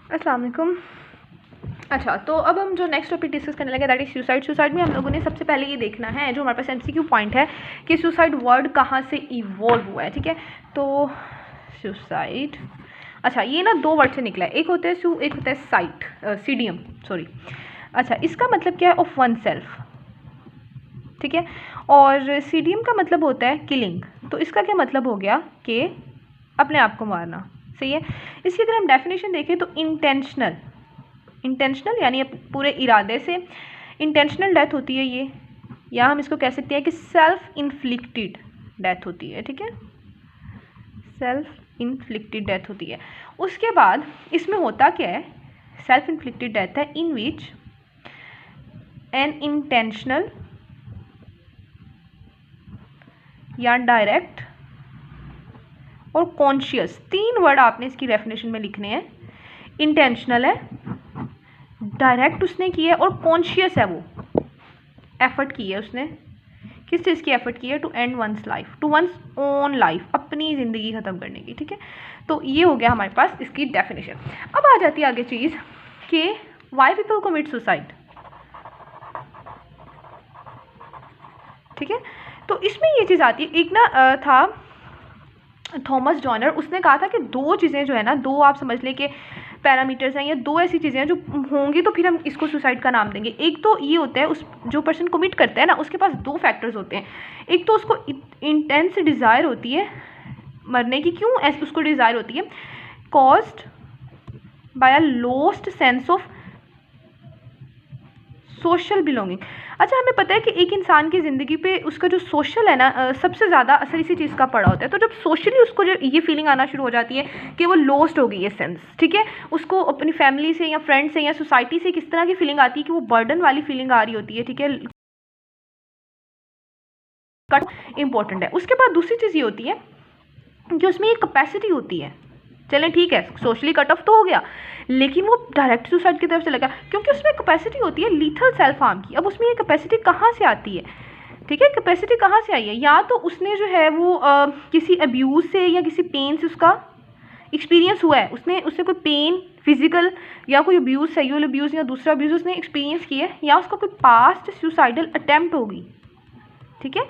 अस्सलाम वालेकुम। अच्छा, तो अब हम जो नेक्स्ट टॉपिक डिस्कस करने लगे दैट इज सुसाइड। सुसाइड में हम लोगों ने सबसे पहले ये देखना है, जो हमारे पास एमसीक्यू पॉइंट है, कि सुसाइड वर्ड कहाँ से इवॉल्व हुआ है। ठीक है, तो सुसाइड, अच्छा ये ना दो वर्ड से निकला है, एक होता है सू, एक होता है साइट, सीडियम सॉरी। अच्छा, इसका मतलब क्या है? Of one self. ठीक है, और सीडियम का मतलब होता है किलिंग। तो इसका क्या मतलब हो गया कि अपने आप को मारना। सही है। इसकी अगर हम डेफिनेशन देखें तो इंटेंशनल, इंटेंशनल यानी पूरे इरादे से इंटेंशनल डेथ होती है ये, या हम इसको कह सकते हैं कि सेल्फ इन्फ्लिक्टेड डेथ होती है। ठीक है, सेल्फ इन्फ्लिक्टेड डेथ होती है। उसके बाद इसमें होता क्या है? सेल्फ इन्फ्लिक्टेड डेथ है इन विच एन इंटेंशनल या डायरेक्ट और कॉन्शियस, तीन वर्ड आपने इसकी डेफिनेशन में लिखने हैं। इंटेंशनल है, डायरेक्ट उसने की है, और कॉन्शियस है, वो एफर्ट की है उसने। किस चीज़ की एफर्ट की है? To end one's life, to one's own life, अपनी ज़िंदगी ख़त्म करने की। ठीक है, तो ये हो गया हमारे पास इसकी डेफिनेशन। अब आ जाती है आगे चीज़ कि वाई पीपल कमिट सुसाइड। ठीक है, तो इसमें ये चीज़ आती है, एक ना था थॉमस जॉनर, उसने कहा था कि दो चीज़ें जो है ना, दो आप समझ लें कि पैरामीटर्स हैं, या दो ऐसी चीज़ें हैं जो होंगी तो फिर हम इसको सुसाइड का नाम देंगे। एक तो ये होता है, उस जो पर्सन कमिट करता है ना, उसके पास दो फैक्टर्स होते हैं। एक तो उसको इंटेंस डिज़ायर होती है मरने की। क्यों ऐसे उसको डिज़ायर होती है? Caused by a lost sense of social belonging. अच्छा, हमें पता है कि एक इंसान की ज़िंदगी पे उसका जो सोशल है ना, सबसे ज़्यादा असर इसी चीज़ का पड़ा होता है। तो जब सोशली उसको जो ये फीलिंग आना शुरू हो जाती है कि वो लॉस्ट हो गई है सेंस, ठीक है, उसको अपनी फैमिली से या फ्रेंड से या सोसाइटी से किस तरह की फीलिंग आती है कि वो बर्डन वाली फीलिंग आ रही होती है। ठीक है, इंपॉर्टेंट है। उसके बाद दूसरी चीज़ ये होती है कि उसमें एक कैपेसिटी होती है। चलें ठीक है, सोशली कट ऑफ तो हो गया, लेकिन वो डायरेक्ट सुसाइड की तरफ चला गया क्योंकि उसमें कैपेसिटी होती है लीथल सेल्फ हार्म की। अब उसमें ये कैपेसिटी कहाँ से आती है? ठीक है, कैपेसिटी कहाँ से आई है? या तो उसने जो है वो किसी अब्यूज़ से या किसी पेन से उसका एक्सपीरियंस हुआ है, उससे कोई पेन फिजिकल या कोई अब्यूज़, सेक्सुअल अब्यूज़ या दूसरा अब्यूज़ उसने एक्सपीरियंस किया है, या उसका कोई पास्ट सुसाइडल अटैम्प्ट होगी। ठीक है,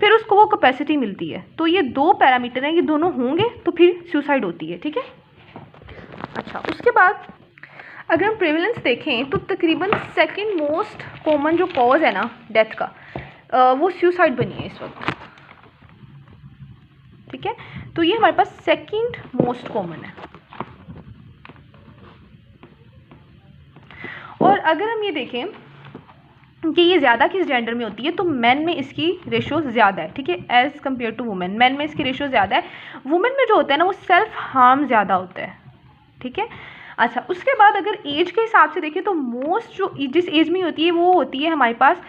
फिर उसको वो कैपेसिटी मिलती है। तो ये दो पैरामीटर हैं, ये दोनों होंगे तो फिर सुसाइड होती है। ठीक है, अच्छा उसके बाद अगर हम प्रेवलेंस देखें तो तकरीबन सेकंड मोस्ट कॉमन जो कॉज है ना डेथ का, वो सुसाइड बनी है इस वक्त। ठीक है, तो ये हमारे पास सेकंड मोस्ट कॉमन है। और अगर हम ये देखें कि ये ज़्यादा किस जेंडर में होती है, तो मेन में इसकी रेशो ज़्यादा है। ठीक है, as compare to women, men में इसकी रेशो ज़्यादा है। वुमेन में जो होता है ना, वो सेल्फ हार्म ज़्यादा होता है। ठीक है, अच्छा उसके बाद अगर एज के हिसाब से देखें तो मोस्ट जो जिस एज में होती है वो होती है हमारे पास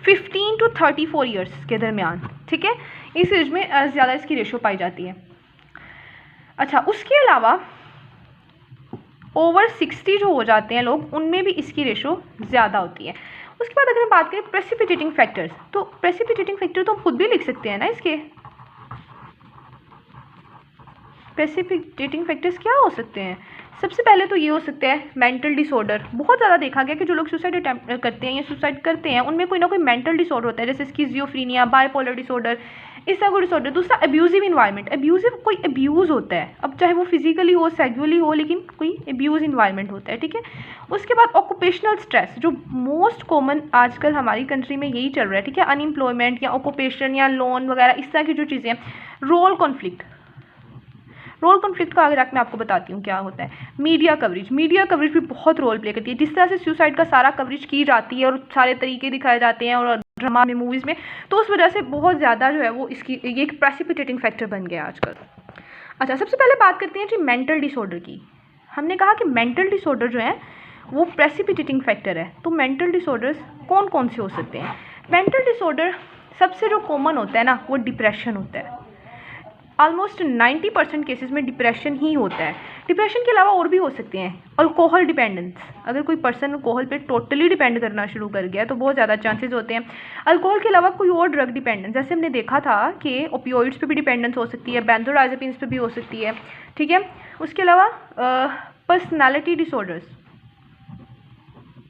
15 to 34 ईयर्स के दरमियान। ठीक है, इस एज में ज़्यादा इसकी रेशो पाई जाती है। अच्छा उसके अलावा ओवर 60 जो हो जाते हैं लोग, उनमें भी इसकी रेशो ज़्यादा होती है। उसके बाद अगर हम बात करें प्रेसिपिटेटिंग फैक्टर्स, तो प्रेसिपिटेटिंग फैक्टर तो हम खुद भी लिख सकते हैं ना इसके। प्रेसिपिटेटिंग फैक्टर्स क्या हो सकते हैं? सबसे पहले तो ये हो सकते हैं मेंटल डिसऑर्डर। बहुत ज़्यादा देखा गया कि जो लोग सुसाइड अटैम्प्ट करते हैं या सुसाइड करते हैं उनमें कोई ना कोई मेंटल डिसऑर्डर होता है, जैसे स्किज़ोफ्रेनिया, बाइपोलर डिसऑर्डर, इस तरह का डिसऑर्डर। दूसरा अब्यूजिव इन्वायरमेंट, अब्यूजिव कोई अब्यूज़ होता है, अब चाहे वो फिजिकली हो, सेक्सुअली हो, लेकिन कोई अब्यूज़ इन्वायरमेंट होता है। ठीक है, उसके बाद ऑक्यूपेशनल स्ट्रेस, जो मोस्ट कॉमन आजकल हमारी कंट्री में यही चल रहा है। ठीक है, अनएम्प्लॉयमेंट या ऑक्यूपेशन या लोन वगैरह, इस तरह की जो चीज़ें हैं। रोल कॉन्फ्लिक्ट, रोल कॉन्फ्लिक्ट का अगर मैं आपको बताती हूँ क्या होता है। मीडिया कवरेज, मीडिया कवरेज भी बहुत रोल प्ले करती है। जिस तरह से सुसाइड का सारा कवरेज की जाती है और सारे तरीके दिखाए जाते हैं और ड्रामा में, मूवीज़ में, तो उस वजह से बहुत ज़्यादा जो है वो इसकी ये एक प्रेसिपिटेटिंग फैक्टर बन गया आजकल। अच्छा सबसे पहले बात करते हैं जी मेंटल डिसऑर्डर की। हमने कहा कि मेंटल डिसऑर्डर जो है वो प्रेसिपिटेटिंग फैक्टर है। तो मेंटल डिसऑर्डर्स कौन कौन से हो सकते हैं? मेंटल डिसऑर्डर सबसे जो कॉमन होता है ना, वो डिप्रेशन होता है। ऑलमोस्ट 90% केसेस में डिप्रेशन ही होता है। डिप्रेशन के अलावा और भी हो सकते हैं। अल्कोहल डिपेंडेंस, अगर कोई पर्सन अल्कोहल पे टोटली डिपेंड करना शुरू कर गया तो बहुत ज़्यादा चांसेस होते हैं। अल्कोहल के अलावा कोई और ड्रग डिपेंडेंस, जैसे हमने देखा था कि ओपियोइड्स पे भी डिपेंडेंस हो सकती है, बेंजोडाइजेपिन्स पे भी हो सकती है। ठीक है, उसके अलावा पर्सनालिटी डिसऑर्डर्स,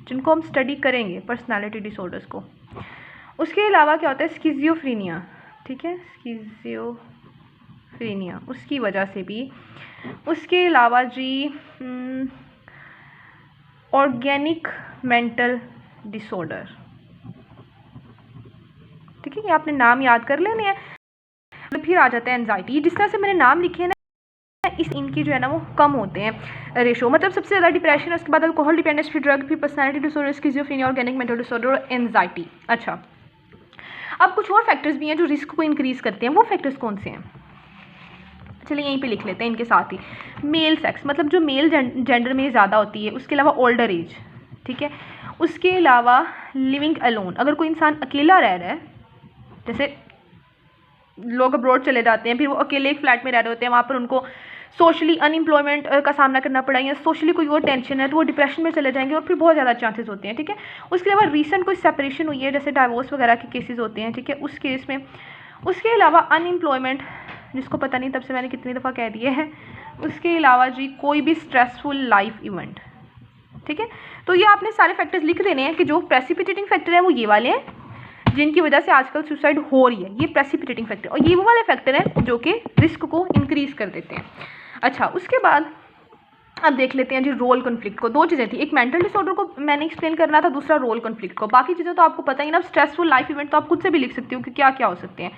जिनको हम स्टडी करेंगे पर्सनालिटी डिसऑर्डर्स को। उसके अलावा क्या होता है, स्किज़ोफ्रेनिया, ठीक है, स्किज़ोफ्रेनिया, उसकी वजह से भी। उसके अलावा जी ऑर्गेनिक मेंटल डिसऑर्डर, ठीक है, ये आपने नाम याद कर लेने हैं। फिर आ जाता है एंजाइटी, जिस तरह से मैंने नाम लिखे हैं ना, इस इनकी जो है ना वो कम होते हैं रेशो, मतलब सबसे ज़्यादा डिप्रेशन है, उसके बाद अल्कोहल डिपेंडेंस, फिर ड्रग, फिर personality disorder, schizophrenia, organic mental disorder और एंजाइटी। अच्छा, अब कुछ और फैक्टर्स भी हैं जो रिस्क को इंक्रीज़ करते हैं। वो फैक्टर्स कौन से हैं, चलिए यहीं पे लिख लेते हैं इनके साथ ही। मेल सेक्स, मतलब जो मेल जेंडर में ज़्यादा होती है। उसके अलावा ओल्डर एज, ठीक है। उसके अलावा लिविंग अलोन, अगर कोई इंसान अकेला रह रहा है, जैसे लोग अब्रॉड चले जाते हैं, फिर वो अकेले एक फ्लैट में रह रहे होते हैं, वहाँ पर उनको सोशली अनएम्प्लॉयमेंट का सामना करना पड़ा या सोशली कोई और टेंशन है, तो वो डिप्रेशन में चले जाएंगे और फिर बहुत ज़्यादा चांसेस होते हैं, ठीक है। उसके अलावा रीसेंट कोई सेपरेशन हुई है, जैसे डाइवोर्स वगैरह के केसेस होते हैं, ठीक है, उस केस में। उसके अलावा अनएम्प्लॉयमेंट, जिसको पता नहीं तब से मैंने कितनी दफ़ा कह दिए हैं। उसके अलावा जी कोई भी स्ट्रेसफुल लाइफ इवेंट, ठीक है। तो ये आपने सारे फैक्टर्स लिख देने हैं कि जो प्रेसिपिटेटिंग फैक्टर है वो ये वाले हैं, जिनकी वजह से आजकल सुसाइड हो रही है, ये प्रेसिपिटेटिंग फैक्टर, और ये वो वाले फैक्टर हैं जो कि रिस्क को इंक्रीज कर देते हैं। अच्छा, उसके बाद अब देख लेते हैं जी रोल कॉन्फ्लिक्ट को। दो चीज़ें थी, एक मेंटल डिसऑर्डर को मैंने एक्सप्लेन करना था, दूसरा रोल कॉन्फ्लिक्ट को। बाकी चीज़ें तो आपको पता ही ना, स्ट्रेसफुल लाइफ इवेंट तो आप खुद से भी लिख सकते हो कि क्या क्या हो सकते हैं।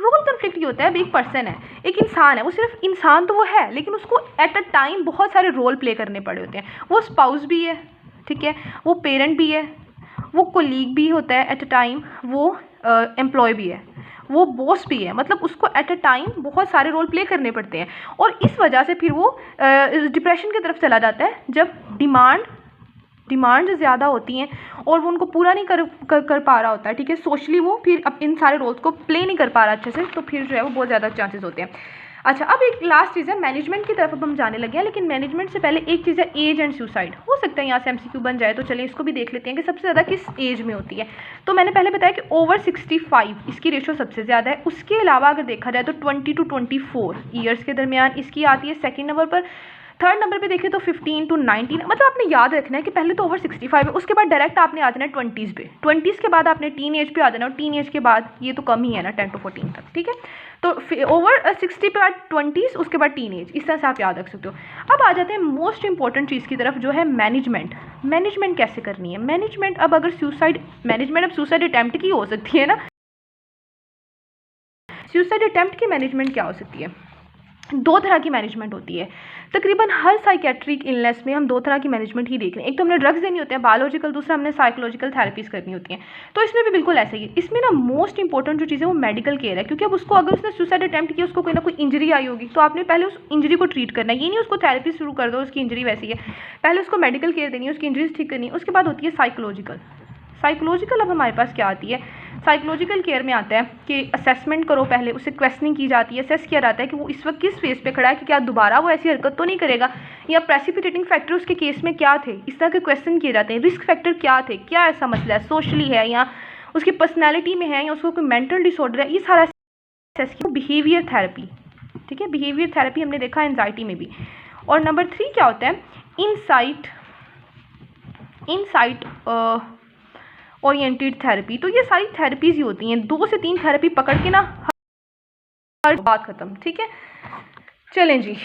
रोल कॉन्फ्लिक्ट ये होता है, अब एक पर्सन है, एक इंसान है, वो सिर्फ इंसान तो वो है, लेकिन उसको एट अ टाइम बहुत सारे रोल प्ले करने पड़े होते हैं। वो स्पाउस भी है, ठीक है, वो पेरेंट भी है, वो कोलीग भी होता है एट अ टाइम, वो एम्प्लॉय भी है, वो बॉस भी है, मतलब उसको एट अ टाइम बहुत सारे रोल प्ले करने पड़ते हैं। और इस वजह से फिर वो डिप्रेशन की तरफ चला जाता है, जब डिमांड ज़्यादा होती हैं और वो उनको पूरा नहीं कर पा रहा होता है, ठीक है, सोशली वो फिर अब इन सारे रोल्स को प्ले नहीं कर पा रहा अच्छे से, तो फिर जो है वो बहुत ज़्यादा चांसेस होते हैं। अच्छा, अब एक लास्ट चीज़ है, मैनेजमेंट की तरफ अब हम जाने लगे हैं, लेकिन मैनेजमेंट से पहले एक चीज़ है एज एंड सुसाइड। हो सकता है यहाँ से MCQ बन जाए, तो चलिए इसको भी देख लेते हैं कि सबसे ज़्यादा किस एज में होती है। तो मैंने पहले बताया कि ओवर 65 इसकी रेशो सबसे ज़्यादा है। उसके अलावा अगर देखा जाए तो 20 to 24 ईयर्स के दरमियान इसकी आती है सेकेंड नंबर पर। थर्ड नंबर पे देखें तो 15 to 19, मतलब आपने याद रखना है कि पहले तो ओवर 65 है, उसके बाद डायरेक्ट आपने आ जाना है 20s पे, 20s के बाद आपने टीन एज पे आ जाना, और टीन एज के बाद ये तो कम ही है ना 10 to 14 तक, ठीक है। तो ओवर 60 पे बाद 20s, उसके बाद टीन एज, इस तरह से आप याद रख सकते हो। अब आ जाते हैं मोस्ट इंपॉर्टेंट चीज़ की तरफ, जो है मैनेजमेंट कैसे करनी है। मैनेजमेंट, अब अगर मैनेजमेंट अब सुसाइड अटैम्प्ट की हो सकती है ना, सुसाइड अटैम्प्ट की मैनेजमेंट क्या हो सकती है, दो तरह की मैनेजमेंट होती है। तकरीबन हर साइकेट्रिक इलनेस में हम दो तरह की मैनेजमेंट ही देख रहे हैं, एक तो हमने ड्रग्स देनी होते हैं बायोलॉजिकल, दूसरा हमने साइकोलॉजिकल थेरेपीज़ करनी होती हैं। तो इसमें भी बिल्कुल ऐसा ही है। इसमें ना मोस्ट इंपॉर्टेंट जो चीज़ है वो मेडिकल केयर है, क्योंकि अब उसको अगर उसने सुसाइड अटैम्प्ट किया, उसको कोई ना कोई इंजरी आई होगी, तो आपने पहले उस इंजरी को ट्रीट करना है। ये नहीं उसको थेरेपी शुरू कर दो, उसकी इंजरी वैसी है, पहले उसको मेडिकल केयर देनी है, उसकी इंजरीज ठीक करनी है। उसके बाद होती है साइकोलॉजिकल। अब हमारे पास क्या आती है, साइकोलॉजिकल केयर में आता है कि असेसमेंट करो, पहले उससे क्वेश्चनिंग की जाती है, असेस किया जाता है कि वो इस वक्त किस फेज पे खड़ा है, कि क्या दोबारा वो ऐसी हरकत तो नहीं करेगा, या प्रेसिपिटेटिंग फैक्टर उसके केस में क्या थे, इस तरह के क्वेश्चन किए जाते हैं। रिस्क फैक्टर क्या थे, क्या ऐसा मसला है, सोशली है या उसकी पर्सनैलिटी में है या उसको कोई मेंटल डिसऑर्डर है, ये सारा असेस किया। बिहेवियर थेरेपी, ठीक है, बिहेवियर थेरेपी हमने देखा एंजाइटी में भी। और नंबर 3 क्या होता है, इनसाइट ओरिएंटेड थेरेपी। तो ये सारी थेरेपीज ही होती हैं, 2 से 3 थेरेपी पकड़ के ना हर बात खत्म, ठीक है। चलें जी।